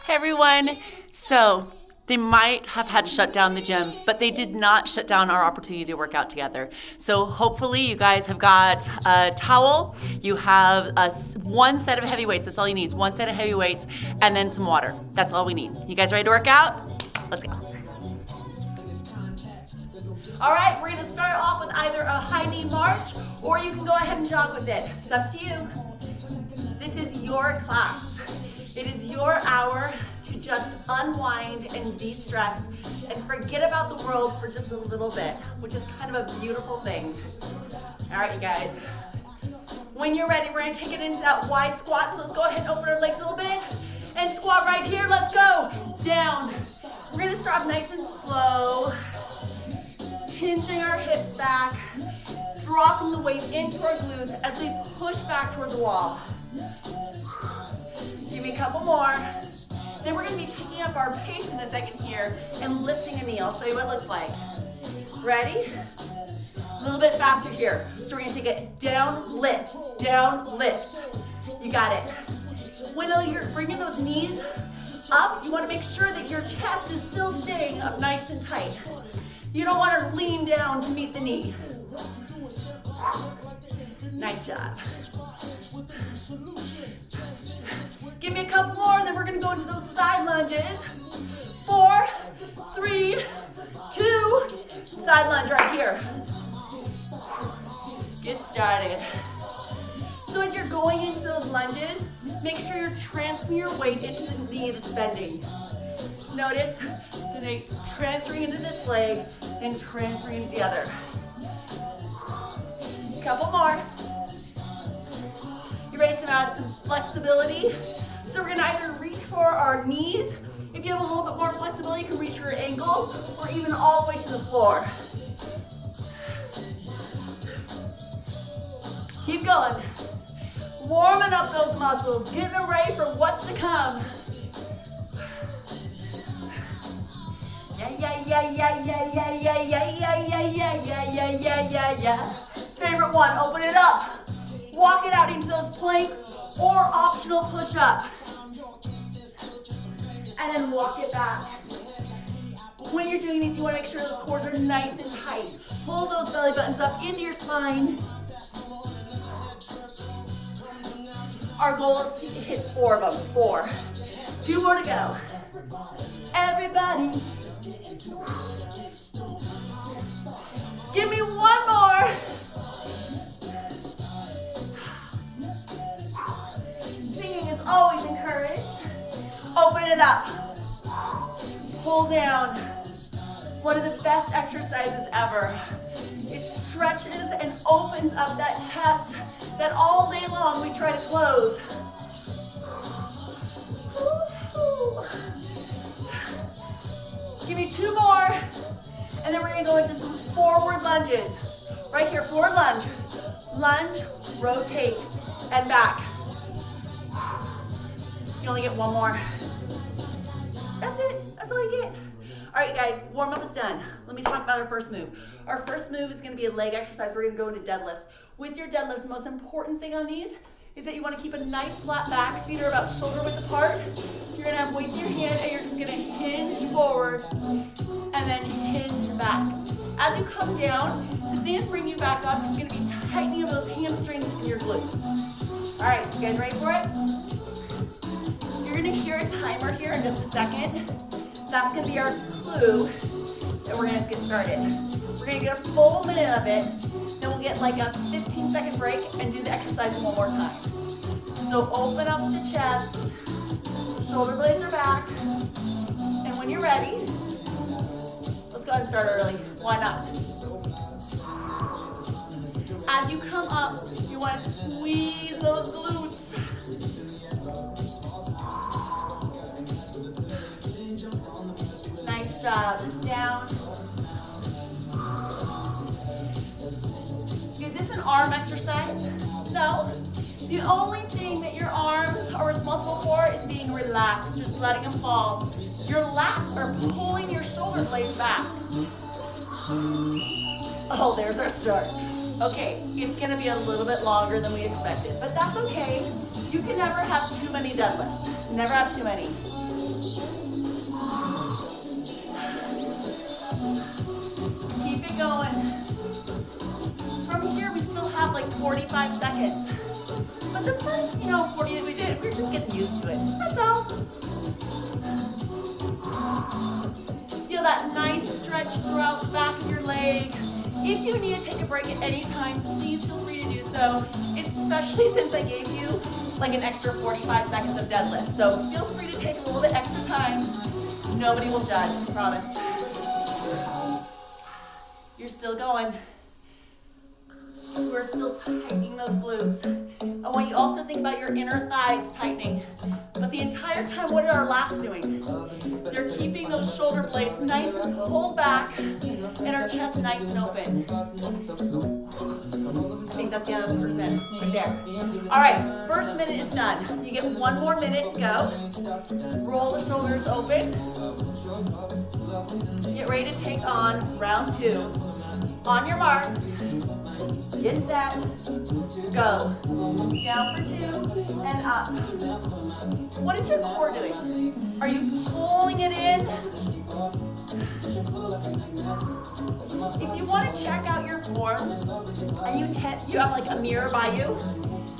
Hey everyone. So they might have had to shut down the gym, but they did not shut down our opportunity to work out together. So hopefully you guys have got a towel, you have one set of heavy weights, that's all you need, one set of heavy weights, and then some water. That's all we need. You guys ready to work out? Let's go. All right, we're gonna start off with either a high knee march, or you can go ahead and jog with it. It's up to you. This is your class. It is your hour to just unwind and de-stress and forget about the world for just a little bit, which is kind of a beautiful thing. All right, you guys. When you're ready, we're gonna take it into that wide squat. So let's go ahead and open our legs a little bit and squat right here. Let's go. Down. We're gonna start off nice and slow, hinging our hips back, dropping the weight into our glutes as we push back toward the wall. Give me a couple more. Then we're gonna be picking up our pace in a second here and lifting a knee. I'll show you what it looks like. Ready? A little bit faster here. So we're gonna take it down, lift, down, lift. You got it. When you're bringing those knees up, you wanna make sure that your chest is still staying up nice and tight. You don't wanna lean down to meet the knee. Nice job. Give me a couple more, and then we're gonna go into those side lunges. 4, 3, 2, side lunge right here. Get started. So as you're going into those lunges, make sure you're transferring your weight into the knee that's bending. Notice that it's transferring into this leg and transferring into the other. Couple more. You ready to add some flexibility? So we're gonna either reach for our knees. If you have a little bit more flexibility, you can reach for your ankles or even all the way to the floor. Keep going. Warming up those muscles, getting them ready for what's to come. Yeah. Favorite one, open it up. Walk it out into those planks or optional push-up. And then walk it back. When you're doing these, you want to make sure those cores are nice and tight. Pull those belly buttons up into your spine. Our goal is to hit 4 of them. 4. 2 more to go. Everybody. Give me 1 more. Singing is always encouraged. Open it up. Pull down. One of the best exercises ever. It stretches and opens up that chest that all day long we try to close. Give me 2 more. And then we're gonna go into some forward lunges. Right here, forward lunge. Lunge, rotate, and back. You only get 1 more. That's it, that's all you get. All right, guys, warm up is done. Let me talk about our first move. Our first move is gonna be a leg exercise. We're gonna go into deadlifts. With your deadlifts, the most important thing on these is that you wanna keep a nice flat back. Feet are about shoulder width apart. You're gonna have weights in your hand and you're just gonna hinge forward and then hinge back. As you come down, the thing that's bringing you back up is gonna be tightening of those hamstrings and your glutes. All right, you guys ready for it? You're gonna hear a timer here in just a second. That's gonna be our clue that we're gonna get started. We're gonna get a full minute of it, then we'll get like a 15-second break and do the exercise one more time. So open up the chest, shoulder blades are back, and when you're ready, let's go ahead and start early. Why not? As you come up, you wanna squeeze those glutes. Nice job. Down. Is this an arm exercise? No. The only thing that your arms are responsible for is being relaxed, just letting them fall. Your lats are pulling your shoulder blades back. Oh, there's our start. Okay, it's gonna be a little bit longer than we expected, but that's okay. You can never have too many deadlifts. Never have too many. 45 seconds. But the first, 40 that we did, we're just getting used to it. That's all. Feel that nice stretch throughout the back of your leg. If you need to take a break at any time, please feel free to do so, especially since I gave you like an extra 45 seconds of deadlift. So feel free to take a little bit extra time. Nobody will judge, I promise. You're still going. We're still tightening those glutes. I want you also to think about your inner thighs tightening. But the entire time, what are our lats doing? They're keeping those shoulder blades nice and pulled back and our chest nice and open. I think that's the end of the first minute, right there. All right, first minute is done. You get one more minute to go. Roll the shoulders open. Get ready to take on round 2. On your marks, get set, go. Down for 2 and up. What is your core doing? Are you pulling it in? If you want to check out your form and you have like a mirror by you,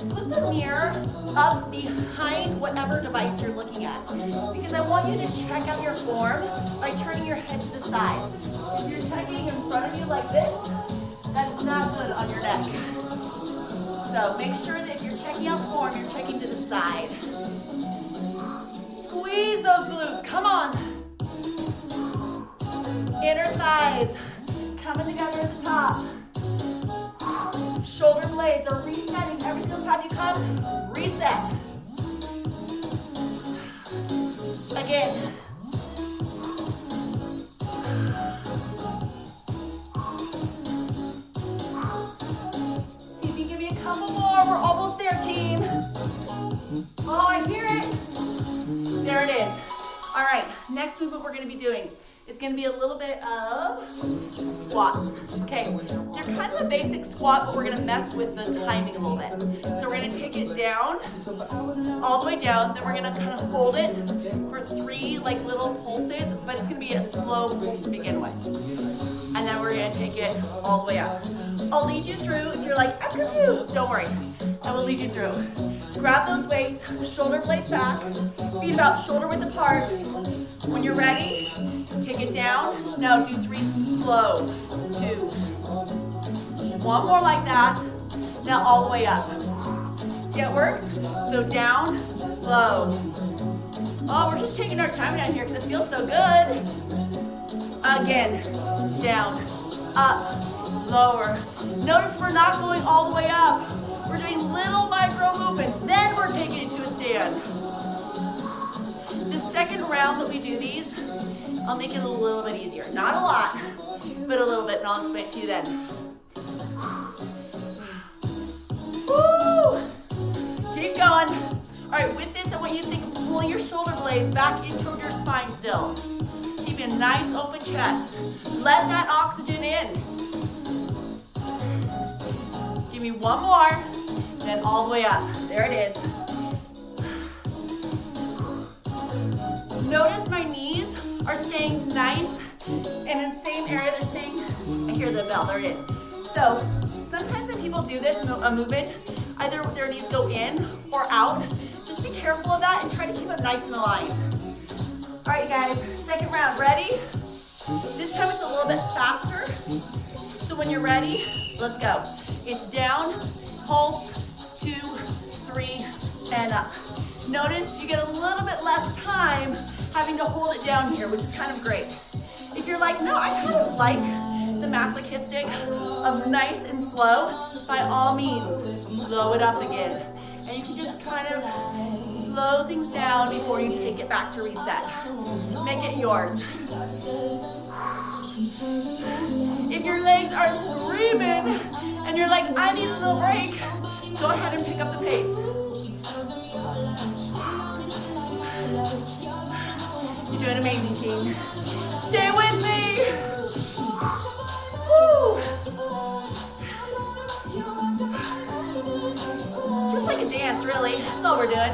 put the mirror up behind whatever device you're looking at. Because I want you to check out your form by turning your head to the side. If you're checking in front of you like this, that's not good on your neck. So make sure that if you're checking out form, you're checking to the side. Squeeze those glutes, come on. Inner thighs coming together at the top. Shoulder blades are resetting every single time you come. Reset. Again. See if you give me a couple more. We're almost there, team. Oh, I hear it. There it is. All right, next movement we're going to be doing is going to be a little bit of squats. Okay, they're kind of a basic squat, but we're going to mess with the timing a little bit. So we're going to take it down, all the way down, then we're going to kind of hold it for 3 like little pulses, but it's going to be a slow pulse to begin with. And then we're going to take it all the way up. I'll lead you through. If you're like, I'm confused, don't worry. I will lead you through. Grab those weights, shoulder blades back, feet about shoulder width apart. When you're ready, take it down. Now do 3 slow. 2. 1 more like that. Now all the way up. See how it works? So down, slow. Oh, we're just taking our time down here because it feels so good. Again, down, up, lower. Notice we're not going all the way up. We're doing little micro movements. Then we're taking it to a stand. The second round that we do these, I'll make it a little bit easier. Not a lot, but a little bit, and I'll explain it to you then. Woo! Keep going. All right, with this, I want you to think of pulling your shoulder blades back into your spine still. Keeping a nice open chest. Let that oxygen in. Give me 1 more, then all the way up. There it is. Notice my knees are staying nice and in the same area they're staying. I hear the bell, there it is. So sometimes when people do this a movement, either their knees go in or out. Just be careful of that and try to keep them nice and aligned. All right, guys, second round, ready? This time it's a little bit faster. So when you're ready, let's go. It's down, pulse, 2, 3, and up. Notice you get a little bit less time having to hold it down here, which is kind of great. If you're like, no, I kind of like the masochistic of nice and slow, by all means, slow it up again. And you can just kind of slow things down before you take it back to reset. Make it yours. If your legs are screaming and you're like, I need a little break, go ahead and pick up the pace. You're doing amazing, team. Stay with me. Woo. Just like a dance, really. That's all we're doing.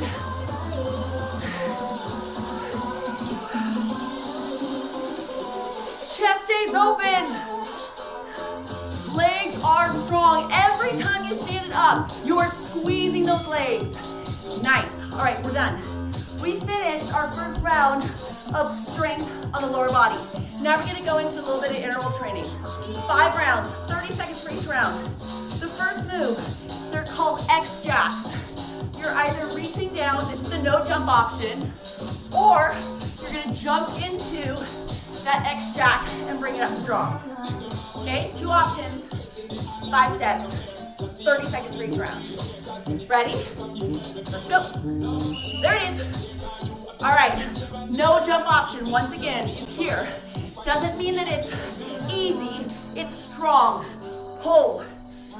Chest stays open. Legs are strong. Every time you stand it up. You're squeezing those legs. Nice. All right, we're done. We finished our first round of strength on the lower body. Now we're gonna go into a little bit of interval training. 5 rounds, 30 seconds for each round. The first move, they're called X jacks. You're either reaching down, this is the no jump option, or you're gonna jump into that X jack and bring it up strong. Okay, 2 options, 5 sets, 30 seconds for each round. Ready? Let's go. There it is. All right, no jump option, once again, it's here. Doesn't mean that it's easy, it's strong. Pull.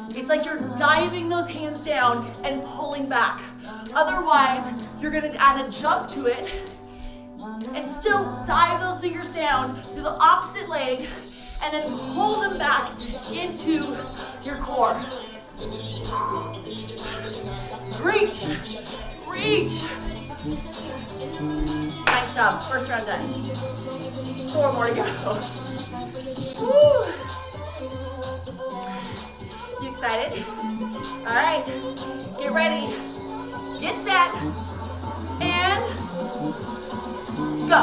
It's like you're diving those hands down and pulling back. Otherwise, you're gonna add a jump to it and still dive those fingers down to the opposite leg and then pull them back into your core. Reach, reach. Nice job, first round done. 4 more to go. Woo. You excited? All right, get ready, get set, and go.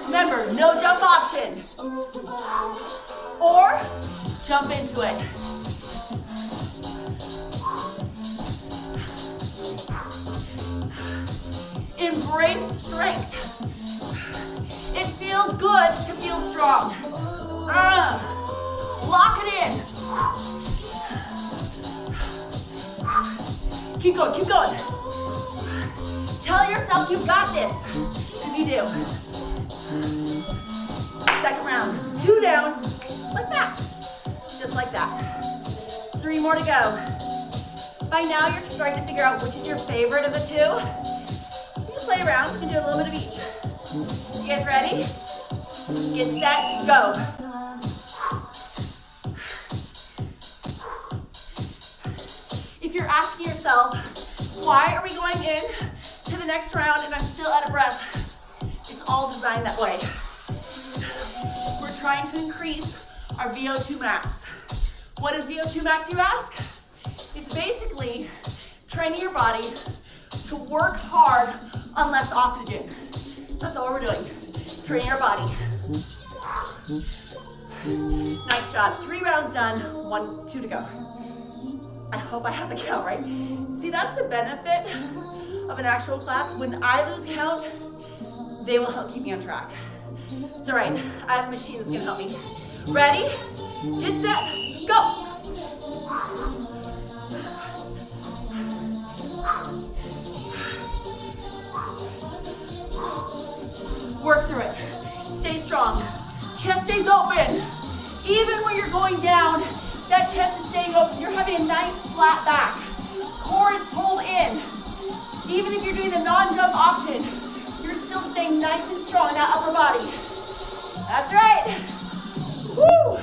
Remember, no jump option, or jump into it. Embrace strength. It feels good to feel strong. Lock it in. Keep going, keep going. Tell yourself you've got this, because you do. Second round, 2 down, like that. Just like that. 3 more to go. By now you're starting to figure out which is your favorite of the 2. You can play around, you can do a little bit of each. You guys ready? Get set, go. If you're asking yourself, why are we going in to the next round and I'm still out of breath? It's all designed that way. We're trying to increase our VO2 max. What is VO2 max, you ask? It's basically training your body to work hard on less oxygen. That's all we're doing. Training our body. Nice job. 3 rounds done, 1, 2 to go. I hope I have the count right. See, that's the benefit of an actual class. When I lose count, they will help keep me on track. It's all right. I have a machine that's gonna help me. Ready? Get set, go. Work through it. Stay strong. Chest stays open. Even when you're going down, that chest is staying open. You're having a nice flat back. Core is pulled in. Even if you're doing the non-jump option, you're still staying nice and strong in that upper body. That's right. Woo!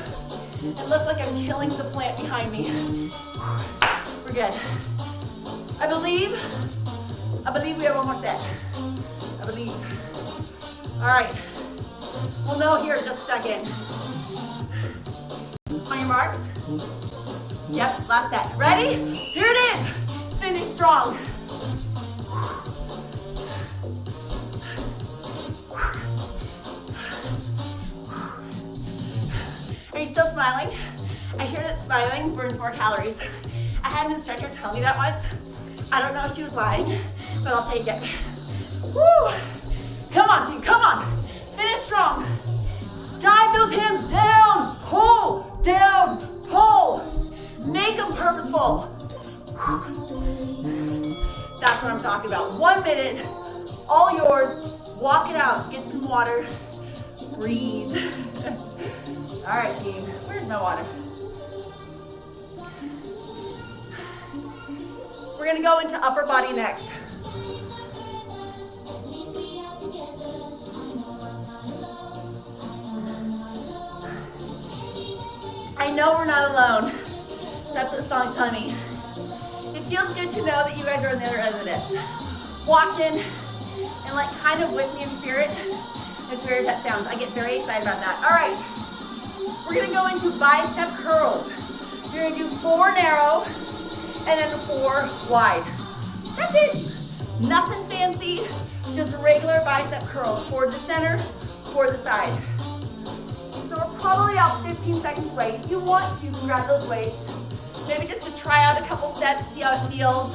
It looks like I'm killing the plant behind me. We're good. I believe we have 1 more set. I believe. All right. We'll know here in just a second. On your marks. Yep, last set. Ready? Here it is. Finish strong. Are you still smiling? I hear that smiling burns more calories. I had an instructor tell me that once. I don't know if she was lying, but I'll take it. Woo! Come on, team, come on. Finish strong. Dive those hands down. Pull, down, pull. Make them purposeful. That's what I'm talking about. 1 minute, all yours. Walk it out, get some water, breathe. All right, team, where's my water? We're gonna go into upper body next. I know we're not alone. That's what the song's telling me. It feels good to know that you guys are on the other end of this. Watching and like kind of with me in spirit. As weird as that sounds, I get very excited about that. All right, we're gonna go into bicep curls. You're gonna do 4 narrow and then 4 wide. That's it. Nothing fancy, just regular bicep curls. 4 to the center, 4 to the side. So we're probably out 15 seconds away. If you want to, you can grab those weights. Maybe just to try out a couple sets, see how it feels.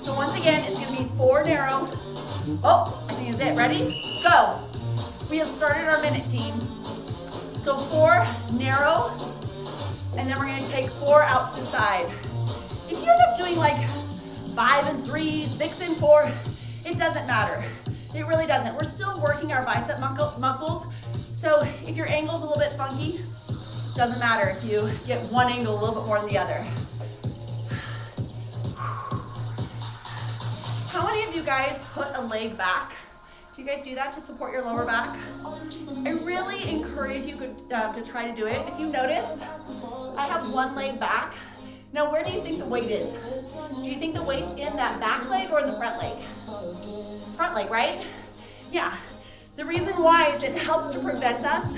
So once again, it's gonna be 4 narrow. Oh, I think it's it. Ready? Go. We have started our minute, team. So 4 narrow, and then we're gonna take 4 out to the side. If you end up doing like 5 and 3, 6 and 4, it doesn't matter. It really doesn't. We're still working our bicep muscles. So if your angle's a little bit funky, doesn't matter if you get one angle a little bit more than the other. How many of you guys put a leg back? Do you guys do that to support your lower back? I really encourage you to try to do it. If you notice, I have one leg back. Now, where do you think the weight is? Do you think the weight's in that back leg or in the front leg? Front leg, right? Yeah. The reason why is it helps to prevent us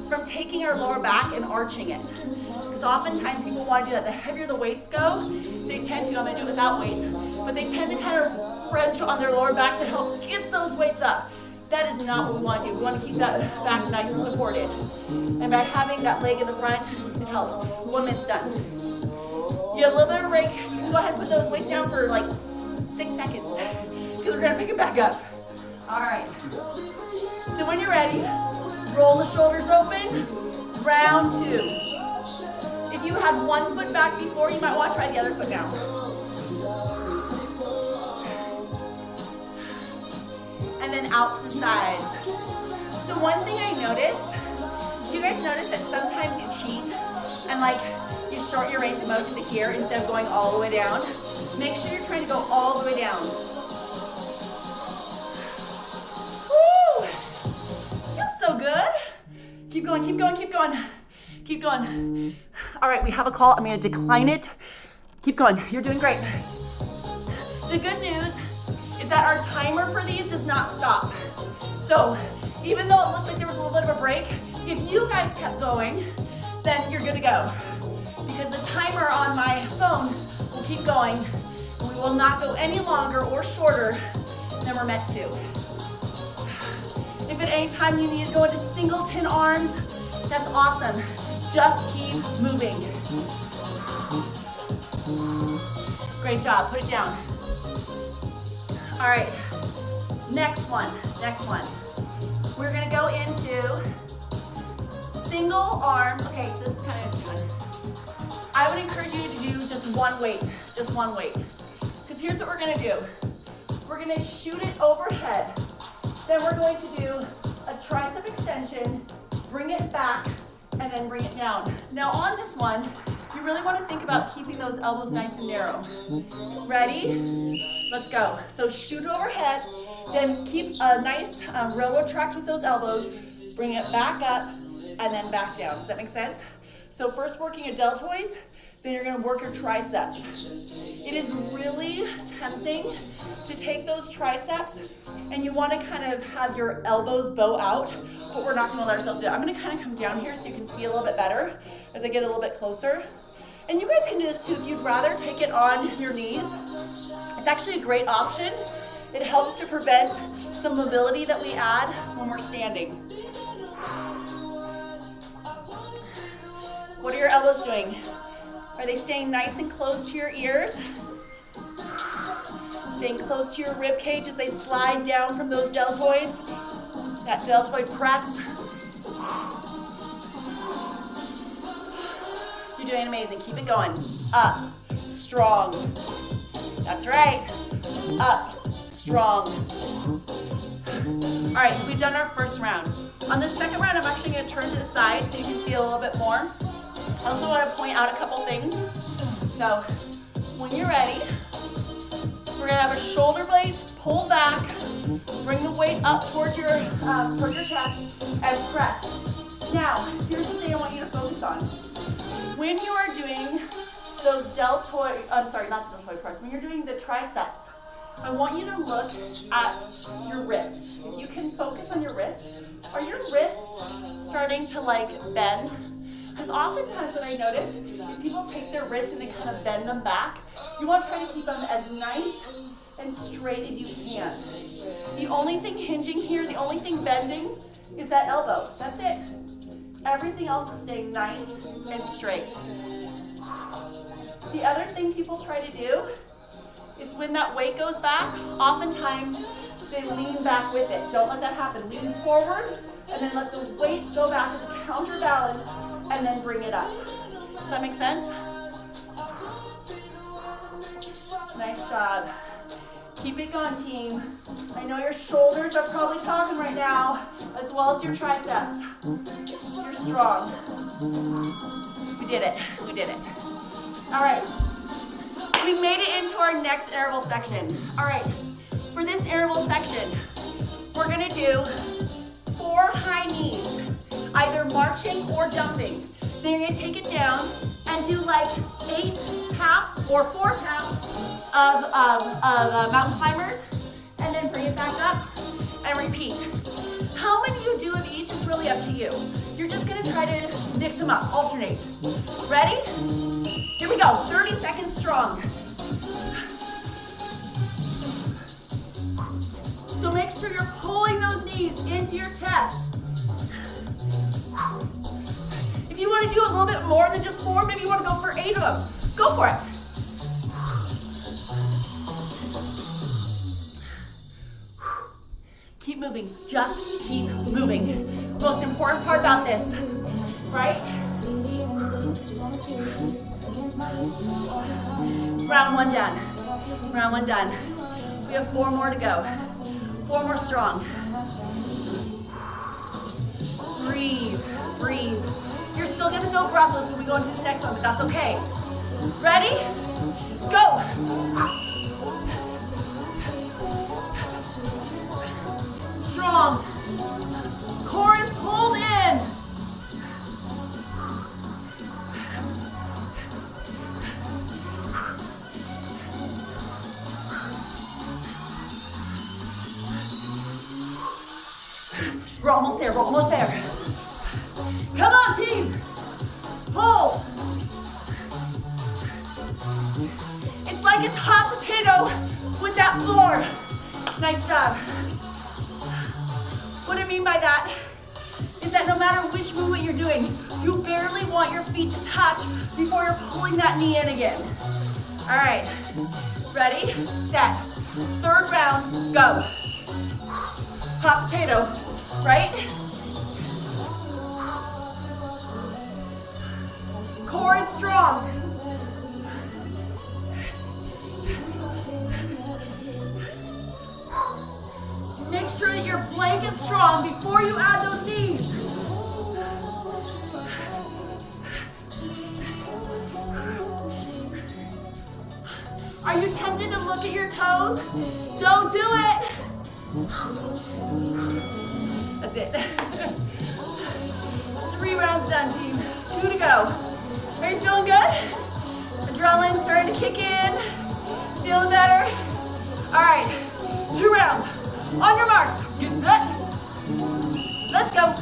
from taking our lower back and arching it. Because oftentimes people want to do that. The heavier the weights go, they tend to, I'm going to do it without weights, but they tend to kind of wrench on their lower back to help get those weights up. That is not what we want to do. We want to keep that back nice and supported. And by having that leg in the front, it helps. 1 minute's done. You have a little bit of a break. You can go ahead and put those weights down for like 6 seconds because we're going to pick it back up. All right. So when you're ready, roll the shoulders open, round 2. If you had 1 foot back before, you might want to try the other foot now. And then out to the sides. So one thing I noticed, do you guys notice that sometimes you cheat and like you short your range of motion to here instead of going all the way down? Make sure you're trying to go all the way down. Woo! Feels so good. Keep going, keep going, keep going. Keep going. All right, we have a call. I'm gonna decline it. Keep going, you're doing great. The good news is that our timer for these does not stop. So even though it looked like there was a little bit of a break, if you guys kept going, then you're good to go. Because the timer on my phone will keep going, and we will not go any longer or shorter than we're meant to. If at any time you need to go into singleton arms, that's awesome. Just keep moving. Great job, put it down. All right, next one. We're gonna go into single arm. Okay, so this is kind of fun. I would encourage you to do just one weight. Because here's what we're gonna do. We're gonna shoot it overhead. Then we're going to do a tricep extension, bring it back, and then bring it down. Now on this one, you really want to think about keeping those elbows nice and narrow. Ready? Let's go. So shoot it overhead, then keep a nice railroad track with those elbows, bring it back up, and then back down. Does that make sense? So first working your deltoids, then you're gonna work your triceps. It is really tempting to take those triceps and you wanna kind of have your elbows bow out, but we're not gonna let ourselves do that. I'm gonna kind of come down here so you can see a little bit better as I get a little bit closer. And you guys can do this too if you'd rather take it on your knees. It's actually a great option. It helps to prevent some mobility that we add when we're standing. What are your elbows doing? Are they staying nice and close to your ears? Staying close to your rib cage as they slide down from those deltoids? That deltoid press. You're doing amazing. Keep it going. Up, strong. That's right. Up, strong. All right, we've done our first round. On the second round, I'm actually going to turn to the side so you can see a little bit more. I also want to point out a couple things. So when you're ready, we're going to have our shoulder blades pull back, bring the weight up towards your chest, and press. Now, here's the thing I want you to focus on. When you are doing those deltoid press, when you're doing the triceps, I want you to look at your wrists. If you can focus on your wrists, are your wrists starting to like bend? Because oftentimes what I notice is people take their wrists and they kind of bend them back. You want to try to keep them as nice and straight as you can. The only thing hinging here, the only thing bending is that elbow. That's it. Everything else is staying nice and straight. The other thing people try to do is when that weight goes back, oftentimes they lean back with it. Don't let that happen. Lean forward and then let the weight go back as a counterbalance and then bring it up. Does that make sense? Nice job. Keep it going, team. I know your shoulders are probably talking right now, as well as your triceps. You're strong. We did it. We did it. All right. We made it into our next interval section. All right. For this interval section, we're gonna do 4 high knees, either marching or jumping. Then you're gonna take it down and do like 8 taps or 4 taps of mountain climbers, and then bring it back up and repeat. How many you do of each is really up to you. You're just gonna try to mix them up, alternate. Ready? Here we go, 30 seconds strong. So make sure you're pulling those knees into your chest. If you want to do a little bit more than just 4, maybe you want to go for 8 of them. Go for it. Keep moving, just keep moving. Most important part about this, right? Round 1 done. Round 1 done. We have 4 more to go. 4 more strong. Breathe, breathe. You're still gonna feel breathless when we go into this next one, but that's okay. Ready? Go! Strong. Core is pulled in. We're almost there, we're almost there. Come on, team. Pull. It's like it's hot potato with that floor. Nice job. What I mean by that is that no matter which movement you're doing, you barely want your feet to touch before you're pulling that knee in again. All right, ready, set. 3rd round, go. Hot potato, right? Core is strong. Make sure that your plank is strong before you add those knees. Are you tempted to look at your toes? Don't do it. That's it. 3 rounds done, team. 2 to go. Are you feeling good? Adrenaline starting to kick in. Feeling better? All right, 2 rounds. On your marks, get set. Let's go.